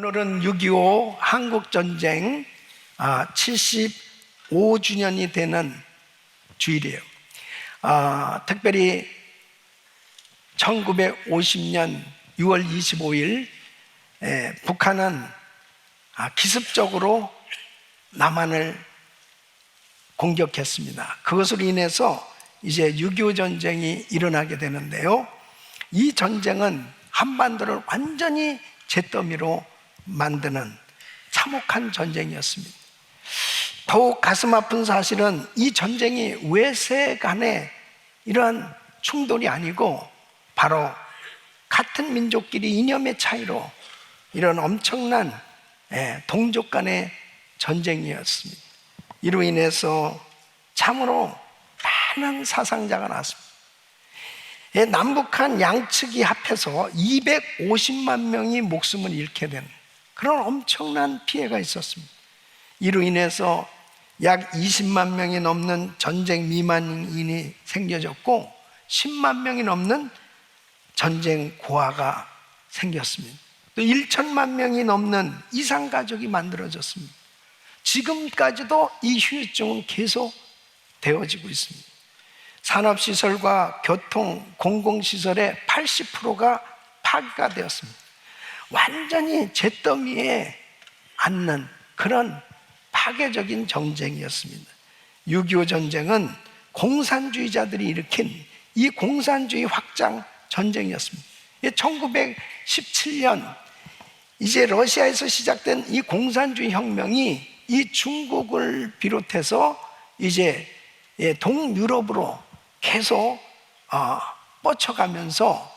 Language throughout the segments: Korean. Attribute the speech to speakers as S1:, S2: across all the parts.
S1: 오늘은 6.25 한국전쟁 75주년이 되는 주일이에요. 특별히 1950년 6월 25일 북한은 기습적으로 남한을 공격했습니다. 그것으로 인해서 이제 6.25 전쟁이 일어나게 되는데요. 이 전쟁은 한반도를 완전히 잿더미로 만드는 참혹한 전쟁이었습니다. 더욱 가슴 아픈 사실은 이 전쟁이 외세 간의 이러한 충돌이 아니고 바로 같은 민족끼리 이념의 차이로 이런 엄청난 동족 간의 전쟁이었습니다. 이로 인해서 참으로 많은 사상자가 나왔습니다. 남북한 양측이 합해서 250만 명이 목숨을 잃게 된 그런 엄청난 피해가 있었습니다. 이로 인해서 약 20만 명이 넘는 전쟁 미만인이 생겨졌고 10만 명이 넘는 전쟁 고아가 생겼습니다. 또 1천만 명이 넘는 이산가족이 만들어졌습니다. 지금까지도 이 후유증은 계속 되어지고 있습니다. 산업시설과 교통, 공공시설의 80%가 파괴가 되었습니다. 완전히 잿더미에 앉는 그런 파괴적인 전쟁이었습니다. 6.25 전쟁은 공산주의자들이 일으킨 이 공산주의 확장 전쟁이었습니다. 1917년 이제 러시아에서 시작된 이 공산주의 혁명이 이 중국을 비롯해서 이제 동유럽으로 계속 뻗쳐가면서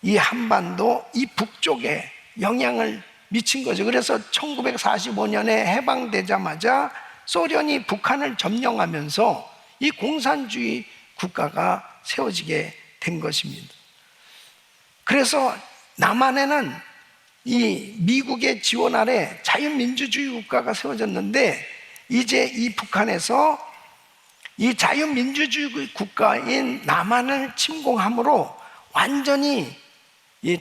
S1: 이 한반도, 이 북쪽에 영향을 미친 거죠. 그래서 1945년에 해방되자마자 소련이 북한을 점령하면서 이 공산주의 국가가 세워지게 된 것입니다. 그래서 남한에는 이 미국의 지원 아래 자유민주주의 국가가 세워졌는데 이제 이 북한에서 이 자유민주주의 국가인 남한을 침공함으로 완전히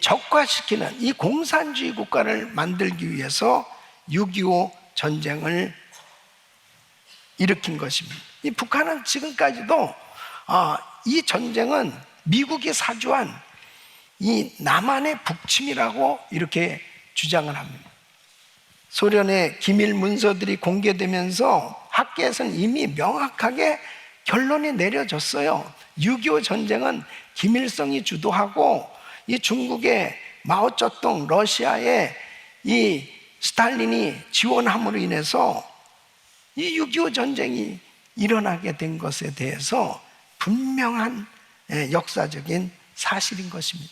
S1: 적화시키는 이 공산주의 국가를 만들기 위해서 6.25 전쟁을 일으킨 것입니다. 이 북한은 지금까지도 이 전쟁은 미국이 사주한 이 남한의 북침이라고 이렇게 주장을 합니다. 소련의 기밀 문서들이 공개되면서 학계에서는 이미 명확하게 결론이 내려졌어요. 6.25 전쟁은 김일성이 주도하고 이 중국의 마오쩌둥, 러시아의 이 스탈린이 지원함으로 인해서 이 6.25 전쟁이 일어나게 된 것에 대해서 분명한 역사적인 사실인 것입니다.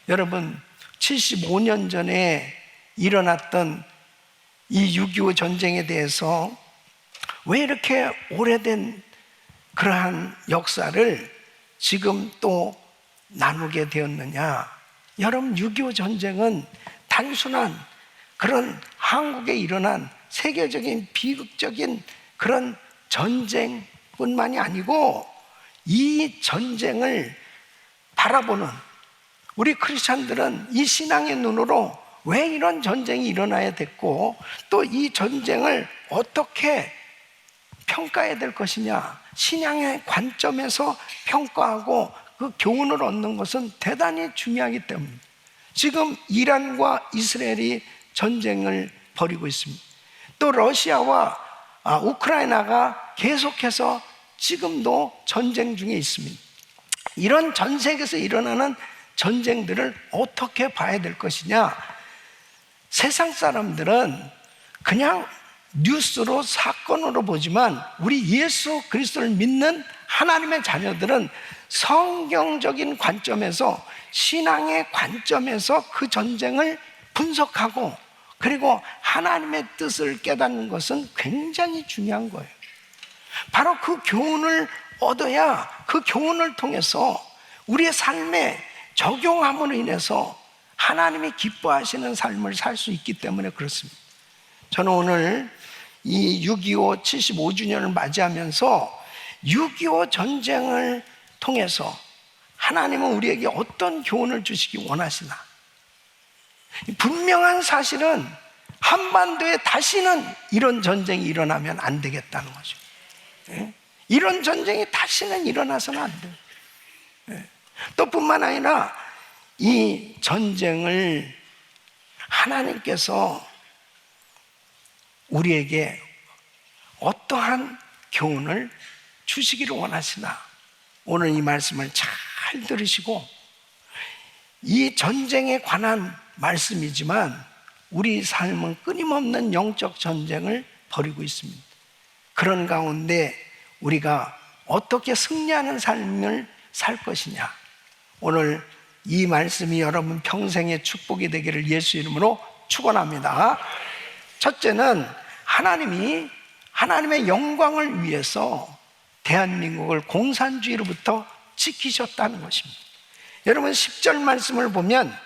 S1: 여러분, 75년 전에 일어났던 이 6.25 전쟁에 대해서 왜 이렇게 오래된 그러한 역사를 지금 또 나누게 되었느냐? 여러분, 6.25 전쟁은 단순한 그런 한국에 일어난 세계적인 비극적인 그런 전쟁뿐만이 아니고 이 전쟁을 바라보는 우리 크리스찬들은 이 신앙의 눈으로 왜 이런 전쟁이 일어나야 됐고 또 이 전쟁을 어떻게 평가해야 될 것이냐, 신앙의 관점에서 평가하고 그 교훈을 얻는 것은 대단히 중요하기 때문입니다. 지금 이란과 이스라엘이 전쟁을 벌이고 있습니다. 또 러시아와 우크라이나가 계속해서 지금도 전쟁 중에 있습니다. 이런 전 세계에서 일어나는 전쟁들을 어떻게 봐야 될 것이냐? 세상 사람들은 그냥 뉴스로 사건으로 보지만 우리 예수 그리스도를 믿는 하나님의 자녀들은 성경적인 관점에서 신앙의 관점에서 그 전쟁을 분석하고 그리고 하나님의 뜻을 깨닫는 것은 굉장히 중요한 거예요. 바로 그 교훈을 얻어야 그 교훈을 통해서 우리의 삶에 적용함으로 인해서 하나님이 기뻐하시는 삶을 살 수 있기 때문에 그렇습니다. 저는 오늘 이 6.25 75주년을 맞이하면서 6.25 전쟁을 통해서 하나님은 우리에게 어떤 교훈을 주시기 원하시나? 분명한 사실은 한반도에 다시는 이런 전쟁이 일어나면 안 되겠다는 거죠. 이런 전쟁이 다시는 일어나서는 안 돼요. 또 뿐만 아니라 이 전쟁을 하나님께서 우리에게 어떠한 교훈을 주시기를 원하시나, 오늘 이 말씀을 잘 들으시고, 이 전쟁에 관한 말씀이지만 우리 삶은 끊임없는 영적 전쟁을 벌이고 있습니다. 그런 가운데 우리가 어떻게 승리하는 삶을 살 것이냐, 오늘 이 말씀이 여러분 평생의 축복이 되기를 예수 이름으로 축원합니다. 첫째는 하나님이 하나님의 영광을 위해서 대한민국을 공산주의로부터 지키셨다는 것입니다. 여러분 10절 말씀을 보면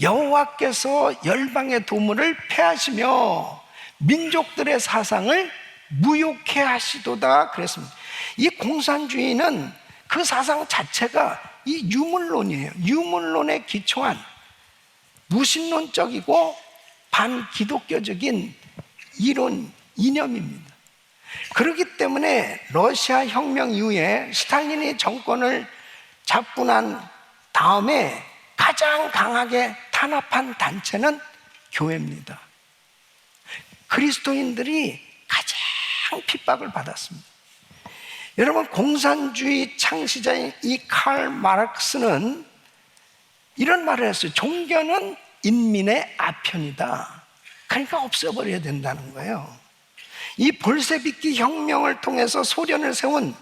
S1: 여호와께서 열방의 도물을 패하시며 민족들의 사상을 무욕해 하시도다 그랬습니다. 이 공산주의는 그 사상 자체가 이 유물론이에요. 유물론에 기초한 무신론적이고 반기독교적인 이론, 이념입니다. 그렇기 때문에 러시아 혁명 이후에 스탈린이 정권을 잡고 난 다음에 가장 강하게 탄압한 단체는 교회입니다. 그리스도인들이 가장 핍박을 받았습니다. 여러분, 공산주의 창시자인 이 칼 마르크스는 이런 말을 했어요. 종교는 인민의 아편이다. 그러니까 없애버려야 된다는 거예요. 이 볼셰비키 혁명을 통해서 소련을 세운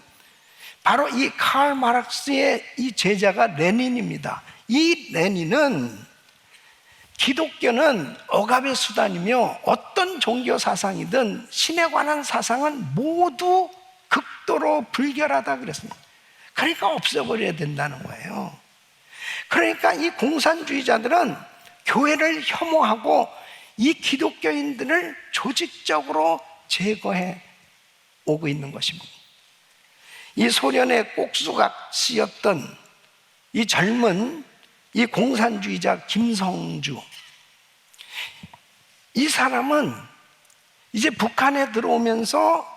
S1: 바로 이 칼 마르크스의 이 제자가 레닌입니다. 이 레닌은 기독교는 억압의 수단이며 어떤 종교 사상이든 신에 관한 사상은 모두 극도로 불결하다 그랬습니다. 그러니까 없애버려야 된다는 거예요. 그러니까 이 공산주의자들은 교회를 혐오하고 이 기독교인들을 조직적으로 제거해 오고 있는 것입니다. 이 소련의 꼭두각시였던 이 젊은 이 공산주의자 김성주, 이 사람은 이제 북한에 들어오면서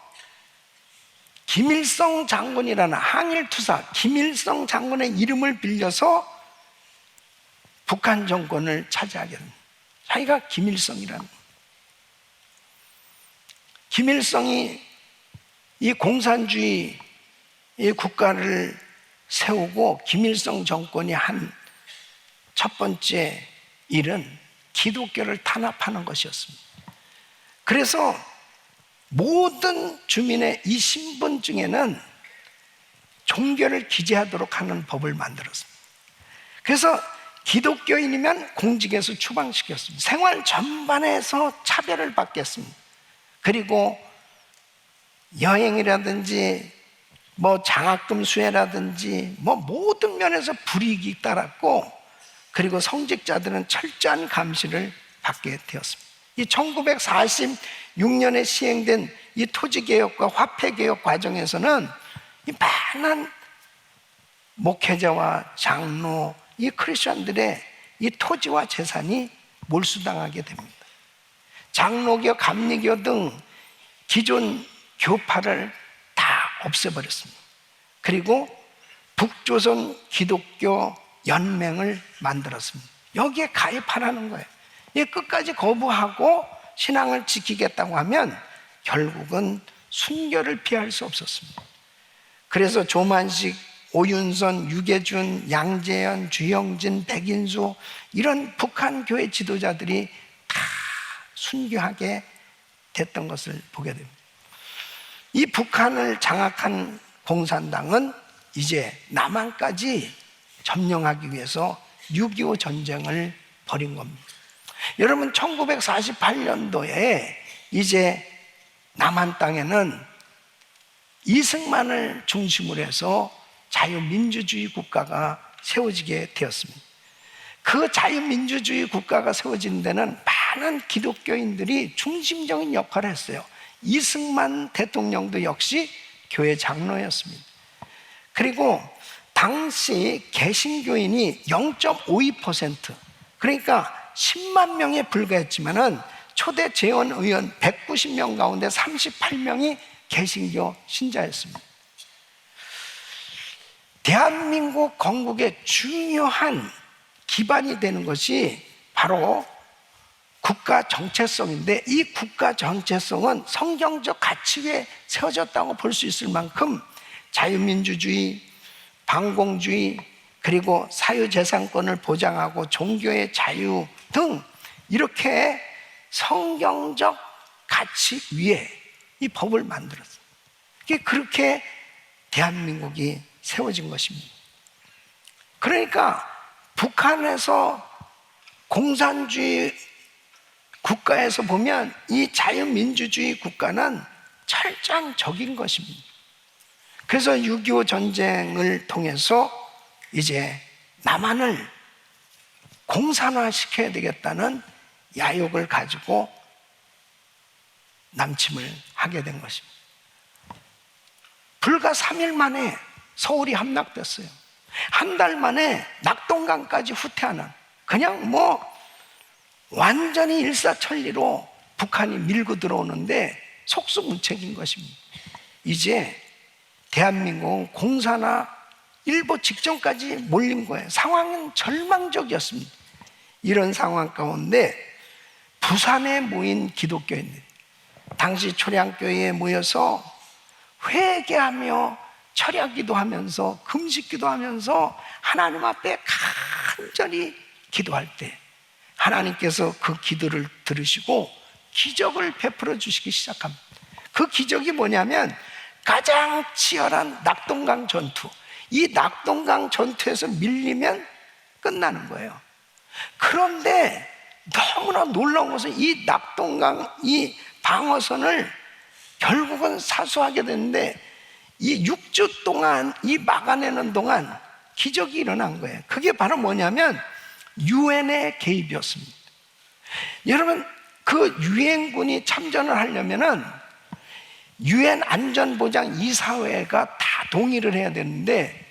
S1: 김일성 장군이라는 항일투사 김일성 장군의 이름을 빌려서 북한 정권을 차지하게 됩니다. 자기가 김일성이라는, 김일성이 이 공산주의 이 국가를 세우고 김일성 정권이 한 첫 번째 일은 기독교를 탄압하는 것이었습니다. 그래서 모든 주민의 이 신분증에는 종교를 기재하도록 하는 법을 만들었습니다. 그래서 기독교인이면 공직에서 추방시켰습니다. 생활 전반에서 차별을 받겠습니다. 그리고 여행이라든지 장학금 수혜라든지 모든 면에서 불이익이 따랐고, 그리고 성직자들은 철저한 감시를 받게 되었습니다. 이 1946년에 시행된 이 토지개혁과 화폐개혁 과정에서는 이 많은 목회자와 장로, 이 크리스천들의 이 토지와 재산이 몰수당하게 됩니다. 장로교, 감리교 등 기존 교파를 다 없애버렸습니다. 그리고 북조선 기독교 연맹을 만들었습니다. 여기에 가입하라는 거예요. 끝까지 거부하고 신앙을 지키겠다고 하면 결국은 순교를 피할 수 없었습니다. 그래서 조만식, 오윤선, 유계준, 양재현, 주영진, 백인수, 이런 북한 교회 지도자들이 다 순교하게 됐던 것을 보게 됩니다. 이 북한을 장악한 공산당은 이제 남한까지 점령하기 위해서 6.25 전쟁을 벌인 겁니다. 여러분, 1948년도에 이제 남한 땅에는 이승만을 중심으로 해서 자유민주주의 국가가 세워지게 되었습니다. 그 자유민주주의 국가가 세워진 데는 많은 기독교인들이 중심적인 역할을 했어요. 이승만 대통령도 역시 교회 장로였습니다. 그리고 당시 개신교인이 0.52%, 그러니까 10만 명에 불과했지만은 초대 재원 의원 190명 가운데 38명이 개신교 신자였습니다. 대한민국 건국의 중요한 기반이 되는 것이 바로 국가 정체성인데, 이 국가 정체성은 성경적 가치 위에 세워졌다고 볼 수 있을 만큼 자유민주주의, 반공주의, 그리고 사유재산권을 보장하고 종교의 자유 등 이렇게 성경적 가치 위에 이 법을 만들었어요. 그렇게 대한민국이 세워진 것입니다. 그러니까 북한에서 공산주의 국가에서 보면 이 자유민주주의 국가는 철저한 적인 것입니다. 그래서 6.25 전쟁을 통해서 이제 남한을 공산화시켜야 되겠다는 야욕을 가지고 남침을 하게 된 것입니다. 불과 3일 만에 서울이 함락됐어요. 한 달 만에 낙동강까지 후퇴하는, 그냥 완전히 일사천리로 북한이 밀고 들어오는데 속수무책인 것입니다. 이제 대한민국은 공산화 일보 직전까지 몰린 거예요. 상황은 절망적이었습니다. 이런 상황 가운데 부산에 모인 기독교인들이 당시 초량교회에 모여서 회개하며 철야기도 하면서 금식기도 하면서 하나님 앞에 간절히 기도할 때 하나님께서 그 기도를 들으시고 기적을 베풀어 주시기 시작합니다. 그 기적이 뭐냐면 가장 치열한 낙동강 전투, 이 낙동강 전투에서 밀리면 끝나는 거예요. 그런데 너무나 놀라운 것은 이 낙동강, 이 방어선을 결국은 사수하게 되는데 이 6주 동안 이 막아내는 동안 기적이 일어난 거예요. 그게 바로 뭐냐면 유엔의 개입이었습니다. 여러분, 그 유엔군이 참전을 하려면은 유엔 안전보장 이사회가 다 동의를 해야 되는데,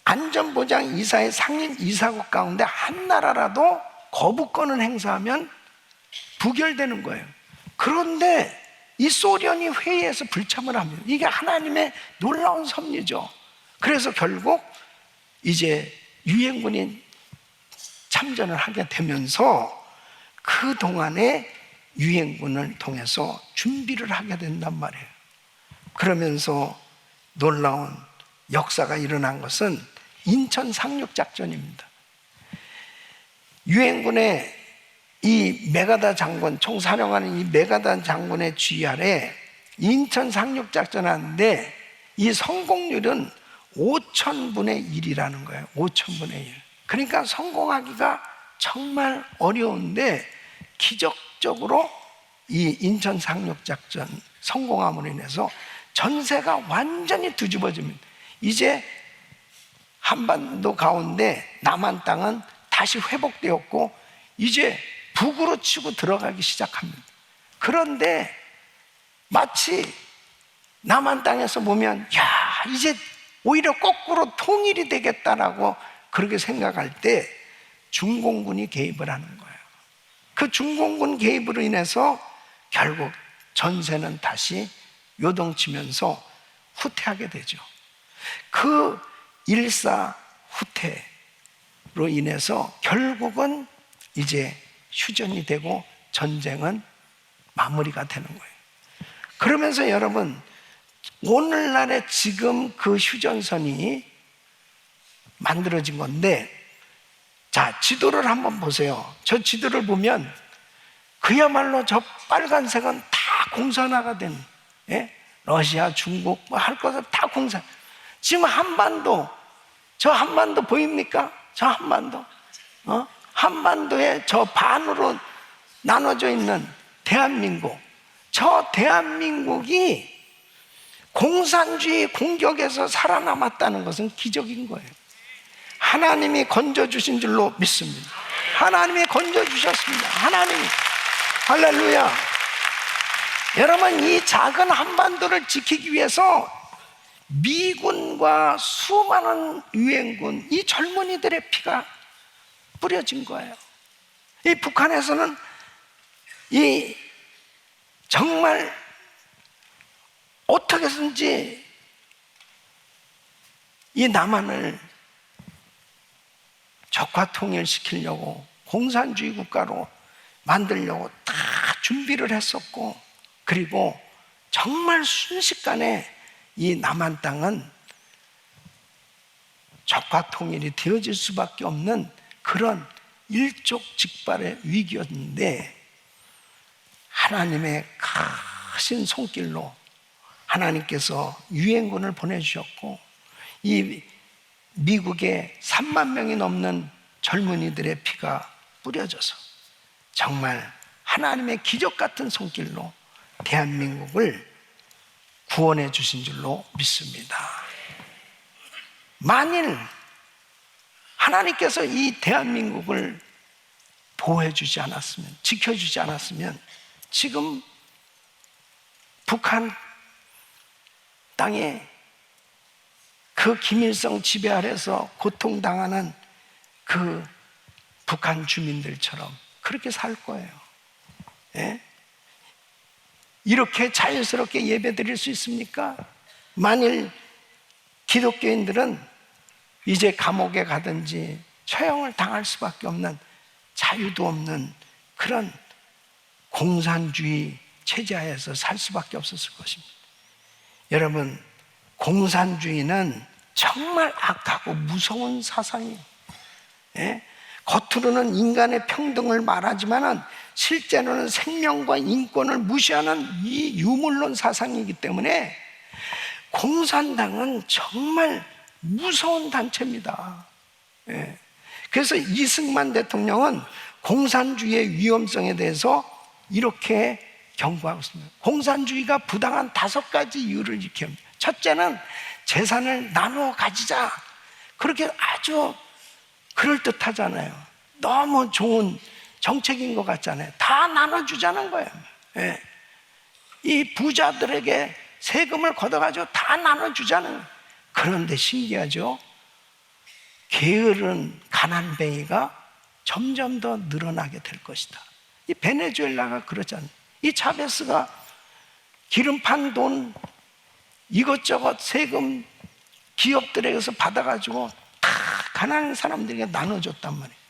S1: 안전보장 이사회 상임 이사국 가운데 한 나라라도 거부권을 행사하면 부결되는 거예요. 그런데 이 소련이 회의에서 불참을 합니다. 이게 하나님의 놀라운 섭리죠. 그래서 결국 이제 유엔군이 참전을 하게 되면서 그 동안에 유엔군을 통해서 준비를 하게 된단 말이에요. 그러면서 놀라운 역사가 일어난 것은 인천 상륙작전입니다. 유엔군의 이 메가다 장군, 총사령하는 이 메가다 장군의 지휘 아래 인천 상륙작전을 하는데 이 성공률은 5,000분의 1이라는 거예요. 5,000분의 1. 그러니까 성공하기가 정말 어려운데 기적적으로 이 인천 상륙작전 성공함으로 인해서 전세가 완전히 뒤집어집니다. 이제 한반도 가운데 남한 땅은 다시 회복되었고 이제 북으로 치고 들어가기 시작합니다. 그런데 마치 남한 땅에서 보면 이제 오히려 거꾸로 통일이 되겠다라고 그렇게 생각할 때 중공군이 개입을 하는 거예요. 그 중공군 개입으로 인해서 결국 전세는 다시 요동치면서 후퇴하게 되죠. 그 일사 후퇴로 인해서 결국은 이제 휴전이 되고 전쟁은 마무리가 되는 거예요. 그러면서 여러분, 오늘날의 지금 그 휴전선이 만들어진 건데, 자, 지도를 한번 보세요. 저 지도를 보면 그야말로 저 빨간색은 다 공산화가 된, 러시아, 중국 할 것은 다 공산. 지금 한반도, 저 한반도 보입니까? 저 한반도, 한반도에 저 반으로 나눠져 있는 대한민국, 저 대한민국이 공산주의 공격에서 살아남았다는 것은 기적인 거예요. 하나님이 건져주신 줄로 믿습니다. 하나님이 건져주셨습니다. 하나님이. 할렐루야. 여러분, 이 작은 한반도를 지키기 위해서 미군과 수많은 유엔군, 이 젊은이들의 피가 뿌려진 거예요. 이 북한에서는 이 정말 어떻게 해서든지 이 남한을 적화 통일시키려고 공산주의 국가로 만들려고 다 준비를 했었고, 그리고 정말 순식간에 이 남한 땅은 적화 통일이 되어질 수밖에 없는 그런 일촉즉발의 위기였는데, 하나님의 크신 손길로 하나님께서 유엔군을 보내주셨고, 이 미국에 3만 명이 넘는 젊은이들의 피가 뿌려져서 정말 하나님의 기적 같은 손길로 대한민국을 구원해 주신 줄로 믿습니다. 만일 하나님께서 이 대한민국을 보호해 주지 않았으면, 지켜주지 않았으면 지금 북한 땅에 그 김일성 지배 아래서 고통당하는 그 북한 주민들처럼 그렇게 살 거예요. 예? 이렇게 자연스럽게 예배 드릴 수 있습니까? 만일 기독교인들은 이제 감옥에 가든지 처형을 당할 수밖에 없는, 자유도 없는 그런 공산주의 체제 하에서 살 수밖에 없었을 것입니다. 여러분, 공산주의는 정말 악하고 무서운 사상이에요. 예? 겉으로는 인간의 평등을 말하지만 실제로는 생명과 인권을 무시하는 이 유물론 사상이기 때문에 공산당은 정말 무서운 단체입니다. 예. 그래서 이승만 대통령은 공산주의의 위험성에 대해서 이렇게 경고하고 있습니다. 공산주의가 부당한 5가지 이유를 이렇게 합니다. 첫째는 재산을 나누어 가지자. 그렇게 아주 그럴듯하잖아요. 너무 좋은 정책인 것 같잖아요. 다 나눠주자는 거예요. 예. 이 부자들에게 세금을 걷어가지고 다 나눠주자는 거예요. 그런데 신기하죠? 게으른 가난뱅이가 점점 더 늘어나게 될 것이다. 이 베네수엘라가 그러잖아요. 이 차베스가 기름판 돈 이것저것 세금 기업들에게서 받아가지고 다 가난한 사람들에게 나눠줬단 말이에요.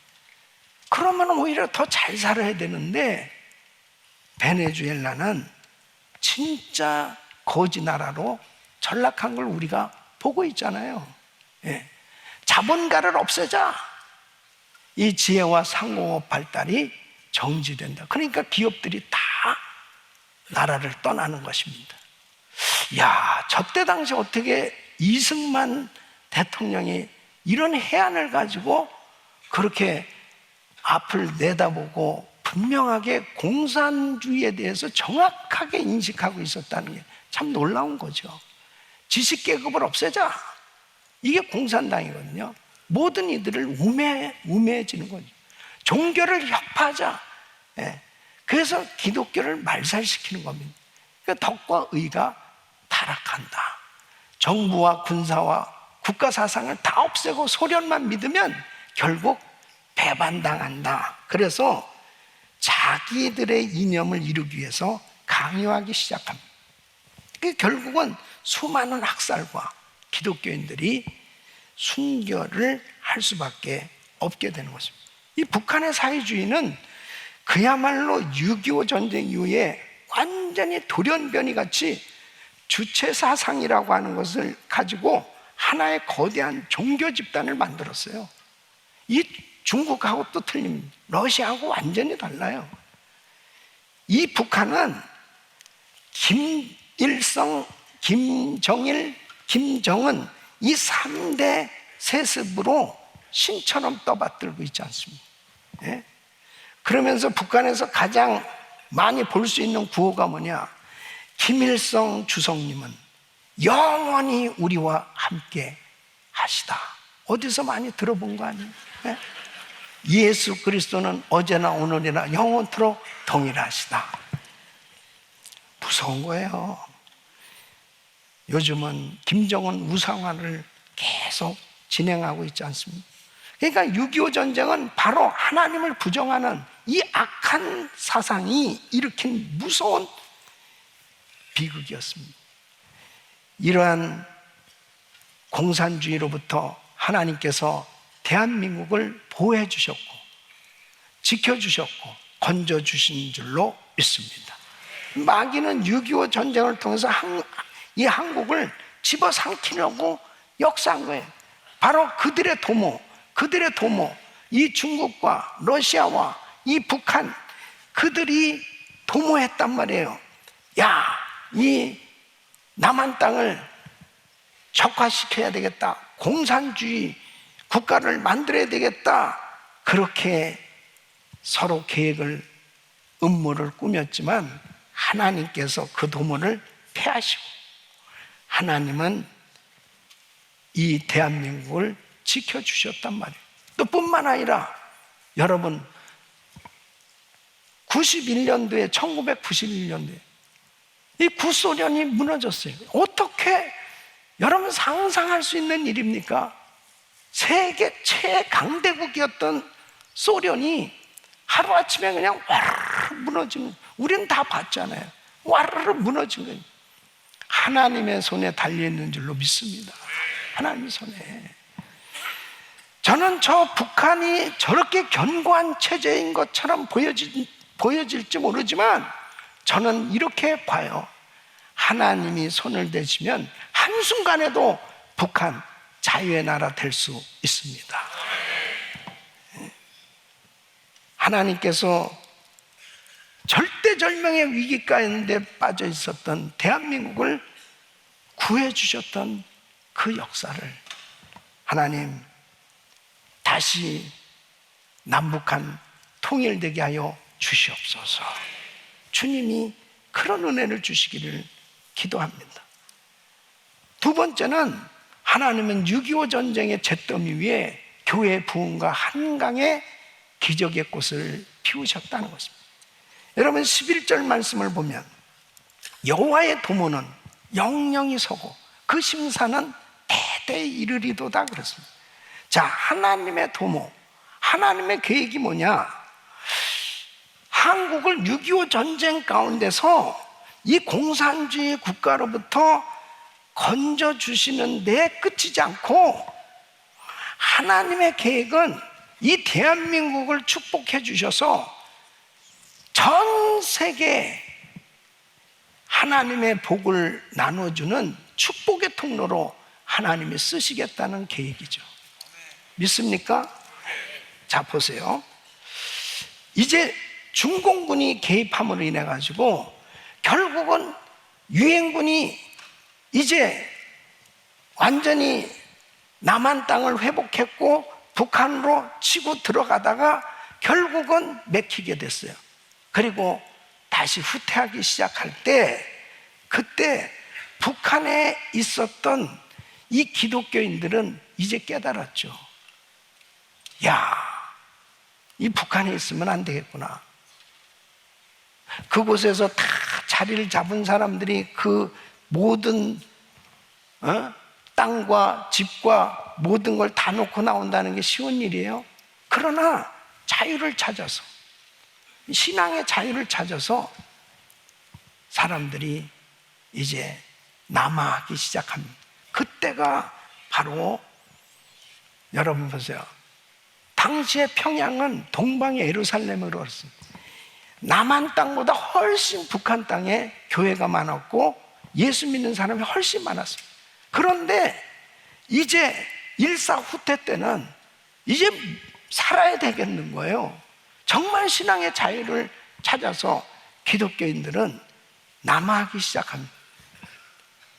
S1: 그러면 오히려 더 잘 살아야 되는데, 베네수엘라는 진짜 거지 나라로 전락한 걸 우리가 보고 있잖아요. 예. 자본가를 없애자. 이 지혜와 상공업 발달이 정지된다. 그러니까 기업들이 다 나라를 떠나는 것입니다. 야, 저때 당시 어떻게 이승만 대통령이 이런 해안을 가지고 그렇게 앞을 내다보고 분명하게 공산주의에 대해서 정확하게 인식하고 있었다는 게 참 놀라운 거죠. 지식계급을 없애자. 이게 공산당이거든요. 모든 이들을 우매해지는 거죠. 종교를 혁파하자. 예. 그래서 기독교를 말살시키는 겁니다. 그러니까 덕과 의가 타락한다. 정부와 군사와 국가 사상을 다 없애고 소련만 믿으면 결국 배반당한다. 그래서 자기들의 이념을 이루기 위해서 강요하기 시작합니다. 결국은 수많은 학살과 기독교인들이 순교를 할 수밖에 없게 되는 것입니다. 이 북한의 사회주의는 그야말로 6.25 전쟁 이후에 완전히 돌연변이 같이 주체사상이라고 하는 것을 가지고 하나의 거대한 종교 집단을 만들었어요. 이 중국하고 또 틀립니다. 러시아하고 완전히 달라요. 이 북한은 김일성, 김정일, 김정은 이 3대 세습으로 신처럼 떠받들고 있지 않습니까? 예? 그러면서 북한에서 가장 많이 볼 수 있는 구호가 뭐냐? 김일성 주석님은 영원히 우리와 함께 하시다. 어디서 많이 들어본 거 아니에요? 예? 예수 그리스도는 어제나 오늘이나 영원토록 동일하시다. 무서운 거예요. 요즘은 김정은 우상화를 계속 진행하고 있지 않습니까? 그러니까 6.25 전쟁은 바로 하나님을 부정하는 이 악한 사상이 일으킨 무서운 비극이었습니다. 이러한 공산주의로부터 하나님께서 대한민국을 보호해 주셨고 지켜주셨고 건져주신 줄로 믿습니다. 마귀는 6.25 전쟁을 통해서 이 한국을 집어삼키려고 역사한 거예요. 바로 그들의 도모, 이 중국과 러시아와 이 북한, 그들이 도모했단 말이에요. 야, 이 남한 땅을 적화시켜야 되겠다, 공산주의 국가를 만들어야 되겠다, 그렇게 서로 계획을, 음모를 꾸몄지만 하나님께서 그 도모를 패하시고 하나님은 이 대한민국을 지켜주셨단 말이에요. 또 뿐만 아니라 여러분, 91년도에 1991년도에 이 구소련이 무너졌어요. 어떻게 여러분 상상할 수 있는 일입니까? 세계 최강대국이었던 소련이 하루아침에 그냥 와르르 무너지는, 우리는 다 봤잖아요. 와르르 무너진 거예요. 하나님의 손에 달려있는 줄로 믿습니다. 하나님의 손에. 저는 저 북한이 저렇게 견고한 체제인 것처럼 보여질지 모르지만 저는 이렇게 봐요. 하나님이 손을 대시면 한순간에도 북한 자유의 나라 될 수 있습니다. 하나님께서 절대절명의 위기 가운데 빠져 있었던 대한민국을 구해주셨던 그 역사를 하나님 다시 남북한 통일되게 하여 주시옵소서. 주님이 그런 은혜를 주시기를 기도합니다. 두 번째는 하나님은 6.25 전쟁의 잿더미 위에 교회의 부흥과 한강의 기적의 꽃을 피우셨다는 것입니다. 여러분 11절 말씀을 보면 여호와의 도모는 영영이 서고 그 심사는 대대에 이르리도다 그랬습니다. 자, 하나님의 도모, 하나님의 계획이 뭐냐? 한국을 6.25 전쟁 가운데서 이 공산주의 국가로부터 건져주시는 데 끝이지 않고 하나님의 계획은 이 대한민국을 축복해 주셔서 전 세계 하나님의 복을 나눠주는 축복의 통로로 하나님이 쓰시겠다는 계획이죠. 믿습니까? 자, 보세요. 이제 중공군이 개입함으로 인해 가지고 결국은 유엔군이 이제 완전히 남한 땅을 회복했고 북한으로 치고 들어가다가 결국은 맥히게 됐어요. 그리고 다시 후퇴하기 시작할 때 그때 북한에 있었던 이 기독교인들은 이제 깨달았죠. 야, 이 북한에 있으면 안 되겠구나. 그곳에서 다 자리를 잡은 사람들이 그 모든 땅과 집과 모든 걸 다 놓고 나온다는 게 쉬운 일이에요. 그러나 자유를 찾아서, 신앙의 자유를 찾아서 사람들이 이제 남아하기 시작합니다. 그때가 바로 여러분 보세요. 당시의 평양은 동방의 예루살렘으로 왔습니다. 남한 땅보다 훨씬 북한 땅에 교회가 많았고 예수 믿는 사람이 훨씬 많았습니다. 그런데 이제 일사후퇴 때는 이제 살아야 되겠는 거예요. 정말 신앙의 자유를 찾아서 기독교인들은 남아하기 시작합니다.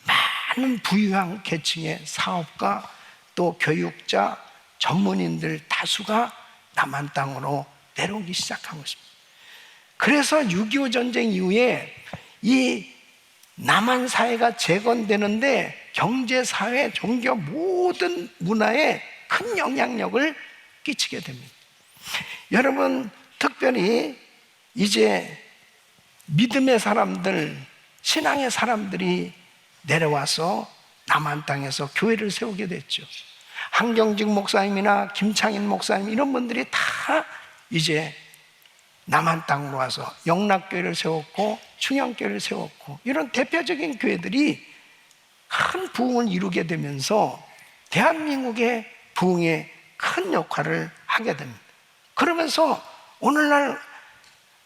S1: 많은 부유한 계층의 사업가, 또 교육자, 전문인들 다수가 남한 땅으로 내려오기 시작한 것입니다. 그래서 6.25 전쟁 이후에 이 남한 사회가 재건되는데 경제, 사회, 종교 모든 문화에 큰 영향력을 끼치게 됩니다. 여러분, 특별히 이제 믿음의 사람들, 신앙의 사람들이 내려와서 남한 땅에서 교회를 세우게 됐죠. 한경직 목사님이나 김창인 목사님 이런 분들이 다 이제 남한 땅으로 와서 영락교회를 세웠고 충영교회를 세웠고 이런 대표적인 교회들이 큰 부흥을 이루게 되면서 대한민국의 부흥에 큰 역할을 하게 됩니다. 그러면서 오늘날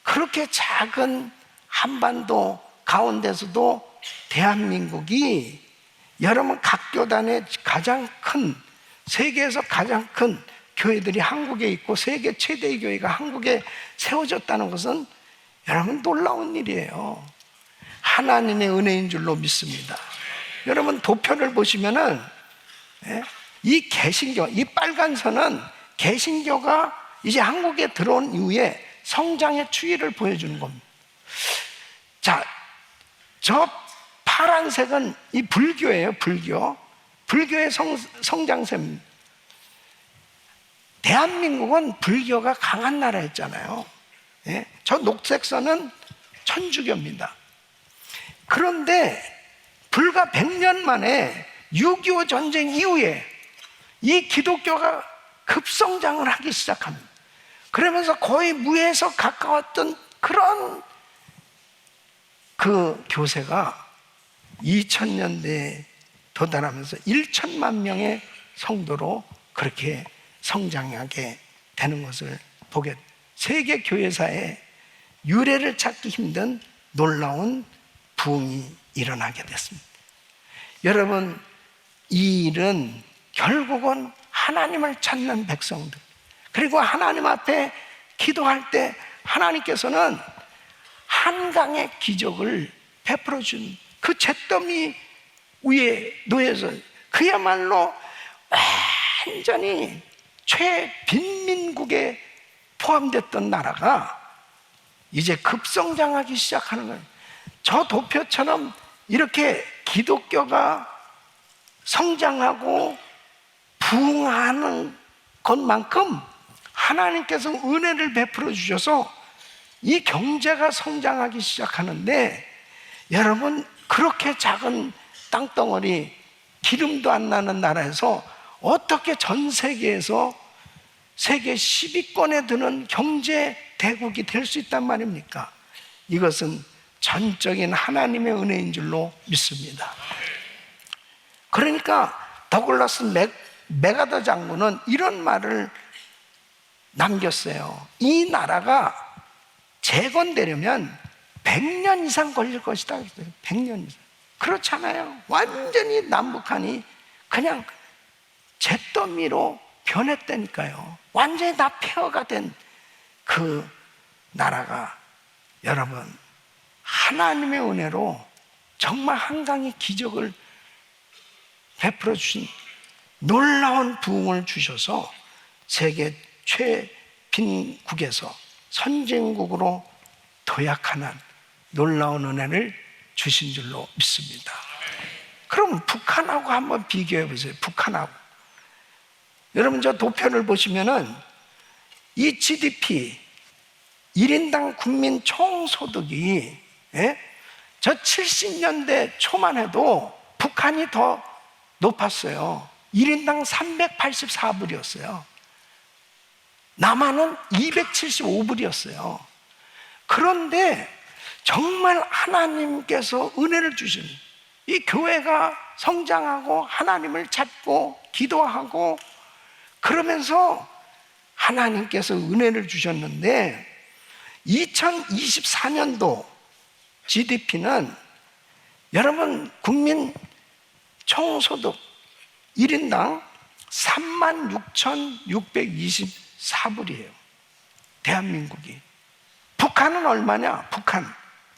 S1: 그렇게 작은 한반도 가운데서도 대한민국이 여러분 각 교단의 가장 큰, 세계에서 가장 큰 교회들이 한국에 있고 세계 최대의 교회가 한국에 세워졌다는 것은 여러분 놀라운 일이에요. 하나님의 은혜인 줄로 믿습니다. 여러분 도표를 보시면은 이 개신교, 이 빨간 선은 개신교가 이제 한국에 들어온 이후에 성장의 추이를 보여주는 겁니다. 자, 저 파란색은 이 불교예요, 불교. 불교의 성장세입니다. 대한민국은 불교가 강한 나라였잖아요. 저 녹색선은 천주교입니다. 그런데 불과 100년 만에 6.25 전쟁 이후에 이 기독교가 급성장을 하기 시작합니다. 그러면서 거의 무에서 가까웠던 그런 그 교세가 2000년대에 도달하면서 1천만 명의 성도로 그렇게 성장하게 되는 것을 보게, 세계 교회사에 유례를 찾기 힘든 놀라운 부흥이 일어나게 됐습니다. 여러분, 이 일은 결국은 하나님을 찾는 백성들, 그리고 하나님 앞에 기도할 때 하나님께서는 한강의 기적을 베풀어 준 그 잿더미 위에 놓여서 그야말로 완전히 최빈민국에 포함됐던 나라가 이제 급성장하기 시작하는 거예요. 저 도표처럼 이렇게 기독교가 성장하고 부흥하는 것만큼 하나님께서 은혜를 베풀어 주셔서 이 경제가 성장하기 시작하는데, 여러분 그렇게 작은 땅덩어리, 기름도 안 나는 나라에서 어떻게 전 세계에서 세계 10위권에 드는 경제 대국이 될 수 있단 말입니까? 이것은 전적인 하나님의 은혜인 줄로 믿습니다. 그러니까 더글라스 맥아더 장군은 이런 말을 남겼어요. 이 나라가 재건되려면 100년 이상 걸릴 것이다. 100년 이상. 그렇잖아요. 완전히 남북한이 그냥 잿더미로 변했다니까요. 완전히 다 폐허가 된 그 나라가 여러분 하나님의 은혜로 정말 한강의 기적을 베풀어 주신 놀라운 부흥을 주셔서 세계 최빈국에서 선진국으로 도약하는 놀라운 은혜를 주신 줄로 믿습니다. 그럼 북한하고 한번 비교해 보세요. 북한하고. 여러분 저 도표를 보시면은 이 GDP 1인당 국민 총소득이 저 70년대 초만 해도 북한이 더 높았어요. 1인당 384불이었어요. 남한은 275불이었어요. 그런데 정말 하나님께서 은혜를 주신 이 교회가 성장하고 하나님을 찾고 기도하고 그러면서 하나님께서 은혜를 주셨는데 2024년도 GDP는 여러분 국민 총소득 1인당 36,624불이에요. 대한민국이. 북한은 얼마냐?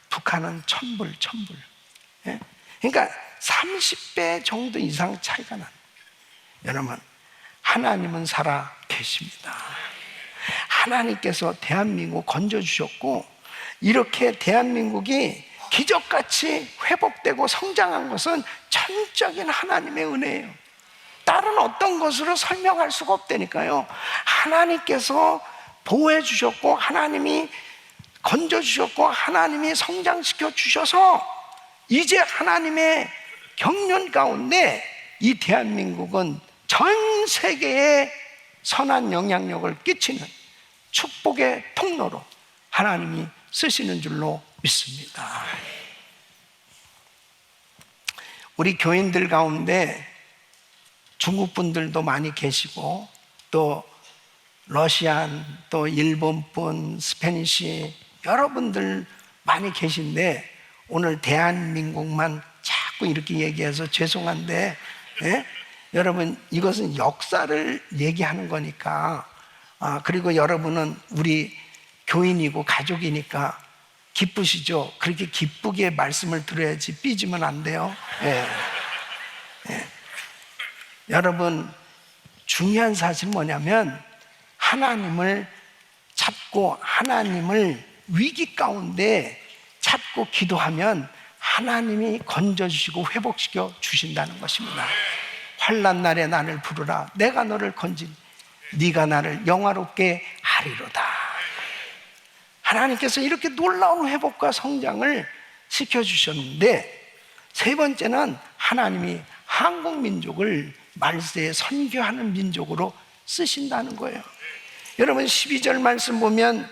S1: 북한은 1,000불. 그러니까 30배 정도 이상 차이가 나요. 여러분, 하나님은 살아 계십니다. 하나님께서 대한민국 건져주셨고, 이렇게 대한민국이 기적같이 회복되고 성장한 것은 전적인 하나님의 은혜예요. 다른 어떤 것으로 설명할 수가 없다니까요. 하나님께서 보호해 주셨고, 하나님이 건져주셨고, 하나님이 성장시켜 주셔서 이제 하나님의 경륜 가운데 이 대한민국은 전 세계에 선한 영향력을 끼치는 축복의 통로로 하나님이 쓰시는 줄로 믿습니다. 우리 교인들 가운데 중국 분들도 많이 계시고, 또 러시안, 또 일본분, 스페니시 여러분들 많이 계신데, 오늘 대한민국만 자꾸 이렇게 얘기해서 죄송한데, 예? 여러분, 이것은 역사를 얘기하는 거니까, 그리고 여러분은 우리 교인이고 가족이니까 기쁘시죠? 그렇게 기쁘게 말씀을 들어야지 삐지면 안 돼요. 예. 예. 여러분, 중요한 사실은 뭐냐면, 하나님을 찾고 하나님을 위기 가운데 찾고 기도하면 하나님이 건져주시고 회복시켜 주신다는 것입니다. 환난 날에 나를 부르라. 내가 너를 건진, 네가 나를 영화롭게 하리로다. 하나님께서 이렇게 놀라운 회복과 성장을 시켜주셨는데, 세 번째는 하나님이 한국 민족을 말세에 선교하는 민족으로 쓰신다는 거예요. 여러분, 12절 말씀 보면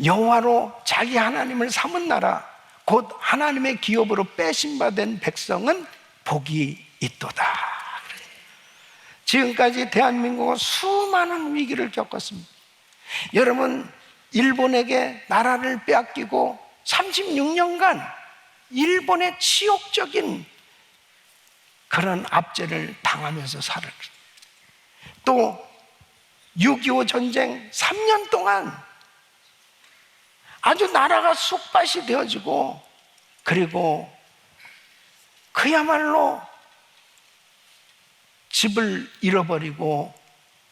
S1: 여호와로 자기 하나님을 삼은 나라, 곧 하나님의 기업으로 빼신바된 백성은 복이 있도다. 지금까지 대한민국은 수많은 위기를 겪었습니다. 여러분, 일본에게 나라를 빼앗기고 36년간 일본의 치욕적인 그런 압제를 당하면서 살았어요. 또 6.25 전쟁 3년 동안 아주 나라가 쑥밭이 되어지고, 그리고 그야말로 집을 잃어버리고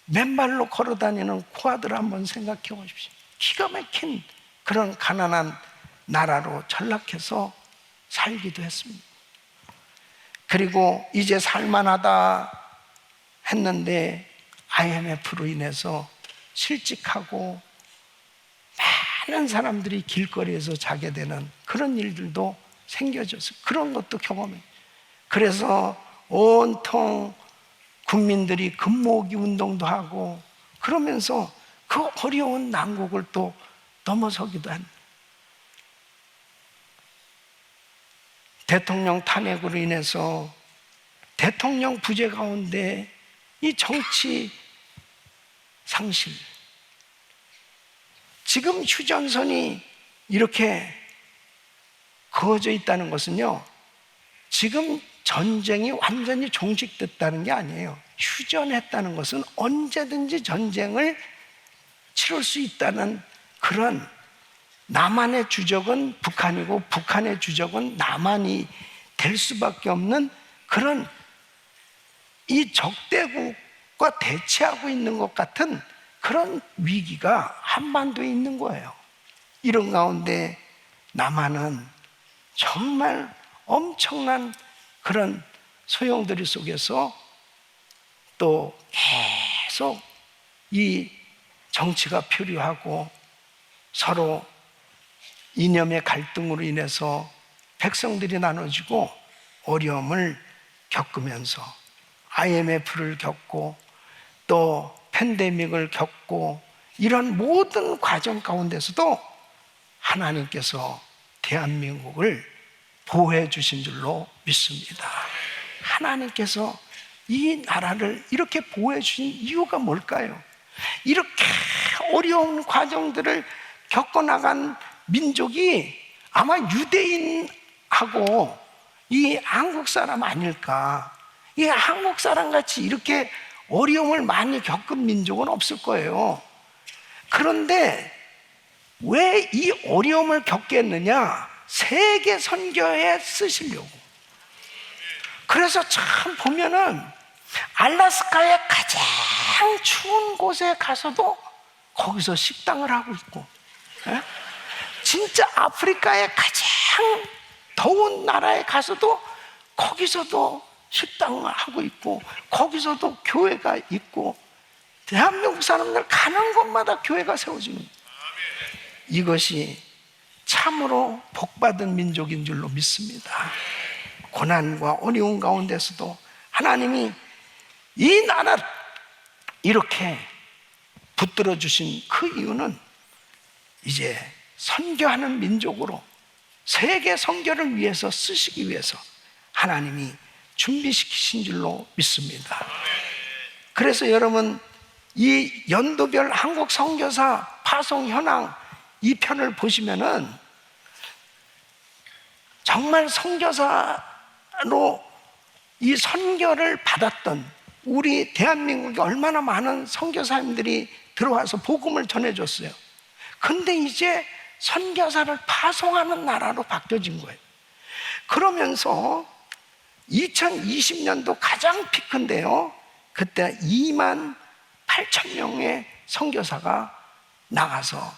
S1: 맨발로 걸어다니는 고아들 한번 생각해 보십시오. 기가 막힌 그런 가난한 나라로 전락해서 살기도 했습니다. 그리고 이제 살만하다 했는데 IMF로 인해서 실직하고 많은 사람들이 길거리에서 자게 되는 그런 일들도 생겨져서 그런 것도 경험해요. 그래서 온통 국민들이 금모으기 운동도 하고 그러면서 그 어려운 난국을 또 넘어서기도 합니다. 대통령 탄핵으로 인해서 대통령 부재 가운데 이 정치 상실, 지금 휴전선이 이렇게 그어져 있다는 것은요, 지금 전쟁이 완전히 종식됐다는 게 아니에요. 휴전했다는 것은 언제든지 전쟁을 치를 수 있다는 그런, 남한의 주적은 북한이고 북한의 주적은 남한이 될 수밖에 없는 그런, 이 적대국과 대치하고 있는 것 같은 그런 위기가 한반도에 있는 거예요. 이런 가운데 남한은 정말 엄청난 그런 소용돌이 속에서 또 계속 이 정치가 표류하고 서로 이념의 갈등으로 인해서 백성들이 나눠지고 어려움을 겪으면서 IMF를 겪고 또 팬데믹을 겪고 이런 모든 과정 가운데서도 하나님께서 대한민국을 보호해 주신 줄로 믿습니다. 하나님께서 이 나라를 이렇게 보호해 주신 이유가 뭘까요? 이렇게 어려운 과정들을 겪어나간 민족이 아마 유대인하고 이 한국 사람 아닐까. 이 한국 사람 같이 이렇게 어려움을 많이 겪은 민족은 없을 거예요. 그런데 왜 이 어려움을 겪겠느냐? 세계 선교에 쓰시려고. 그래서 참 보면은 알래스카의 가장 추운 곳에 가서도 거기서 식당을 하고 있고, 예? 진짜 아프리카의 가장 더운 나라에 가서도 거기서도 식당을 하고 있고, 거기서도 교회가 있고, 대한민국 사람들 가는 곳마다 교회가 세워지는 거예요. 이것이 참으로 복받은 민족인 줄로 믿습니다. 고난과 어려운 가운데서도 하나님이 이 나라를 이렇게 붙들어 주신 그 이유는 이제 선교하는 민족으로 세계 선교를 위해서 쓰시기 위해서 하나님이 준비시키신 줄로 믿습니다. 그래서 여러분, 이 연도별 한국 선교사 파송 현황 이 편을 보시면은 정말 선교사로 이 선교를 받았던 우리 대한민국에 얼마나 많은 선교사님들이 들어와서 복음을 전해줬어요. 근데 이제 선교사를 파송하는 나라로 바뀌어진 거예요. 그러면서 2020년도 가장 피크인데요, 그때 2만 8천 명의 선교사가 나가서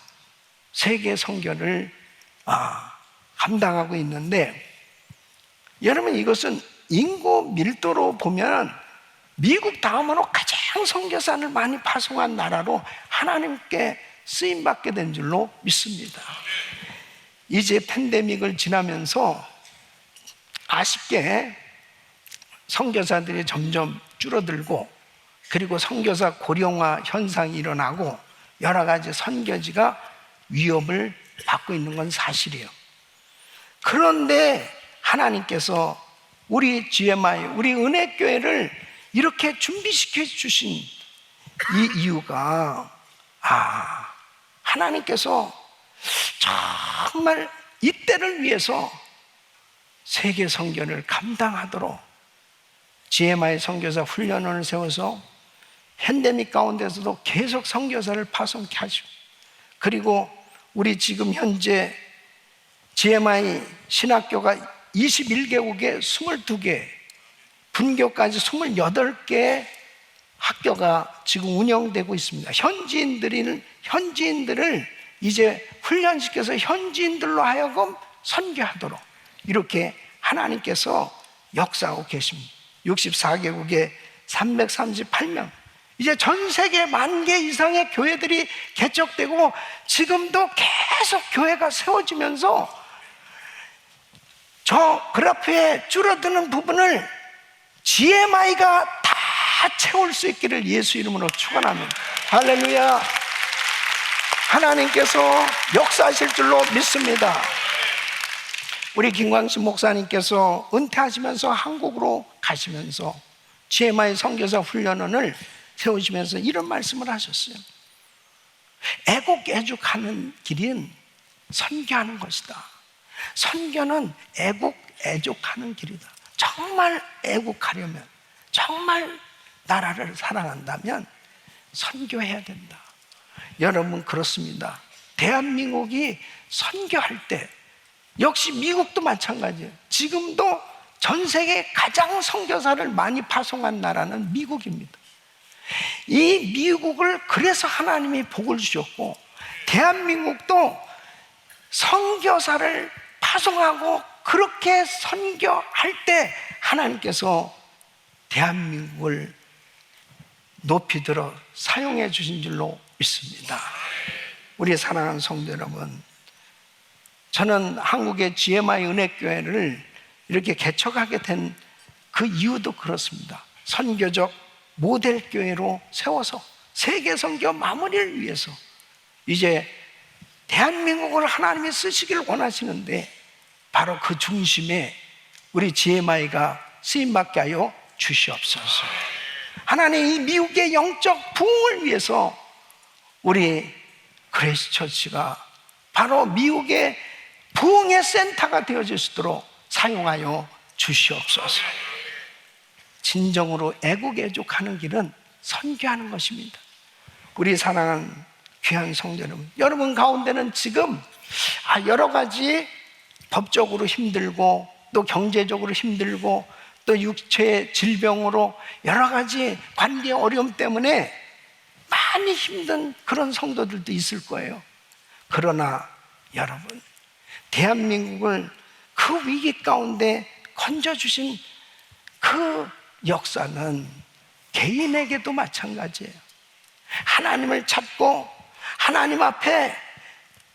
S1: 세계 선교를 감당하고 있는데, 여러분 이것은 인구 밀도로 보면 미국 다음으로 가장 선교사를 많이 파송한 나라로 하나님께 쓰임받게 된 줄로 믿습니다. 이제 팬데믹을 지나면서 아쉽게 선교사들이 점점 줄어들고, 그리고 선교사 고령화 현상이 일어나고 여러 가지 선교지가 위협을 받고 있는 건 사실이에요. 그런데 하나님께서 우리 GMI, 우리 은혜교회를 이렇게 준비시켜 주신 이 이유가, 하나님께서 정말 이때를 위해서 세계 선교를 감당하도록 GMI 선교사 훈련원을 세워서 팬데믹 가운데서도 계속 선교사를 파송케 하시고, 그리고 우리 지금 현재 GMI 신학교가 21개국에 22개, 분교까지 28개 학교가 지금 운영되고 있습니다. 현지인들을 이제 훈련시켜서 현지인들로 하여금 선교하도록 이렇게 하나님께서 역사하고 계십니다. 64개국에 338명, 이제 전 세계 10,000개 이상의 교회들이 개척되고 지금도 계속 교회가 세워지면서 저 그래프에 줄어드는 부분을 GMI가 다 채울 수 있기를 예수 이름으로 축원합니다. 할렐루야. 하나님께서 역사하실 줄로 믿습니다. 우리 김광식 목사님께서 은퇴하시면서 한국으로 가시면서 GMI 선교사 훈련원을 세우시면서 이런 말씀을 하셨어요. 애국애족하는 길은 선교하는 것이다. 선교는 애국애족하는 길이다. 정말 애국하려면, 정말 나라를 사랑한다면 선교해야 된다. 여러분 그렇습니다. 대한민국이 선교할 때 역시 미국도 마찬가지예요. 지금도 전 세계 가장 선교사를 많이 파송한 나라는 미국입니다. 이 미국을 그래서 하나님이 복을 주셨고, 대한민국도 선교사를 파송하고 그렇게 선교할 때 하나님께서 대한민국을 높이 들어 사용해 주신 줄로 믿습니다. 우리 사랑하는 성도 여러분, 저는 한국의 GMI 은혜교회를 이렇게 개척하게 된 그 이유도 그렇습니다. 선교적 모델교회로 세워서 세계 선교 마무리를 위해서 이제 대한민국을 하나님이 쓰시기를 원하시는데, 바로 그 중심에 우리 GMI가 쓰임받게 하여 주시옵소서. 하나님, 이 미국의 영적 부흥을 위해서 우리 그레이스 처치가 바로 미국의 부흥의 센터가 되어질 수 있도록 사용하여 주시옵소서. 진정으로 애국애족하는 길은 선교하는 것입니다. 우리 사랑하는 귀한 성도 여러분, 여러분 가운데는 지금 여러 가지 법적으로 힘들고 또 경제적으로 힘들고 또 육체의 질병으로 여러 가지 관계의 어려움 때문에 많이 힘든 그런 성도들도 있을 거예요. 그러나 여러분, 대한민국을 그 위기 가운데 건져주신 그 역사는 개인에게도 마찬가지예요. 하나님을 찾고 하나님 앞에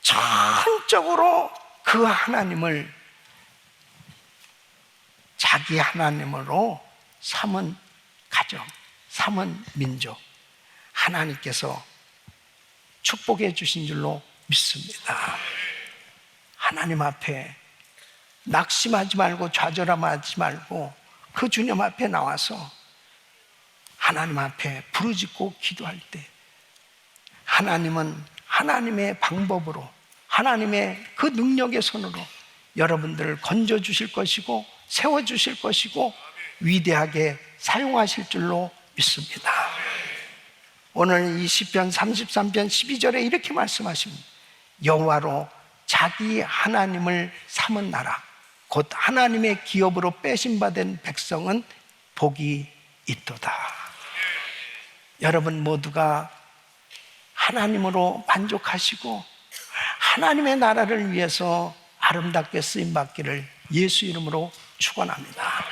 S1: 전적으로 그 하나님을 자기 하나님으로 삼은 가정, 삼은 민족, 하나님께서 축복해 주신 줄로 믿습니다. 하나님 앞에 낙심하지 말고 좌절하지 말고 그 주님 앞에 나와서 하나님 앞에 부르짖고 기도할 때 하나님은 하나님의 방법으로 하나님의 그 능력의 손으로 여러분들을 건져주실 것이고 세워주실 것이고 위대하게 사용하실 줄로 믿습니다. 오늘 이 시편 33편 12절에 이렇게 말씀하십니다. 여호와로 자기 하나님을 삼은 나라 곧 하나님의 기업으로 빼심받은 백성은 복이 있도다. 여러분 모두가 하나님으로 만족하시고 하나님의 나라를 위해서 아름답게 쓰임받기를 예수 이름으로 축원합니다.